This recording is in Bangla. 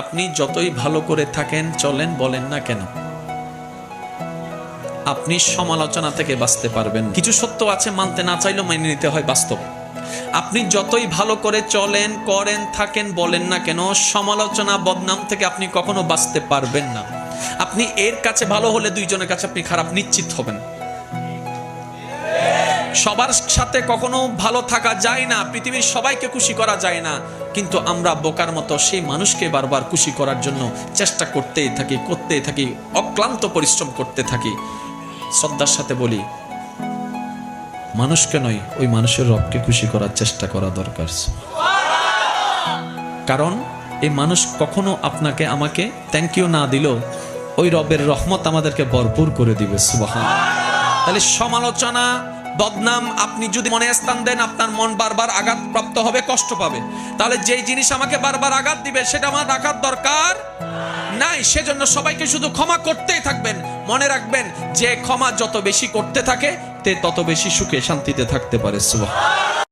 আপনি যতই ভালো করে থাকেন চলেন বলেন না কেন, আপনি সমালোচনা থেকে বাঁচতে পারবেন। কিছু সত্য আছে মানতে না চাইলেও মেনে নিতে হয়, বাস্তব। আপনি যতই ভালো করে চলেন, করেন, থাকেন, বলেন না কেন, সমালোচনা, বদনাম থেকে আপনি কখনো বাঁচতে পারবেন না। আপনি এর কাছে ভালো হলে দুইজনের কাছে আপনি খারাপ নিশ্চিত হবেন। সবার সাথে কখনো ভালো থাকা যায় না, পৃথিবীর সবাইকে খুশি করা যায় না, কিন্তু আমরা বোকার মতো সেই মানুষকে বারবার খুশি করার জন্য চেষ্টা করতেই থাকি, অক্লান্ত পরিশ্রম করতে থাকি। শ্রদ্ধার সাথে বলি, মানুষকে নয়, ওই মানুষের রবকে খুশি করার চেষ্টা করা দরকার। কারণ এই মানুষ কখনো আপনাকে আমাকে থ্যাংক ইউ না দিলেও ওই রবের রহমত আমাদেরকে ভরপুর করে দিবে। সুবহানাল্লাহ। তাহলে সমালোচনা, বদনাম আপনি যদি মনে স্থান দেন, আপনার মন বারবার আঘাতপ্রাপ্ত হবে, কষ্ট পাবে। তাহলে যেই জিনিস আমাকে বারবার আঘাত দিবে সেটা আমার রাখার দরকার নাই। সেজন্য সবাইকে শুধু ক্ষমা করতেই থাকবেন। মনে রাখবেন, যে ক্ষমা যত বেশি করতে থাকে তে তত বেশি সুখে শান্তিতে থাকতে পারে। সুবহানাল্লাহ।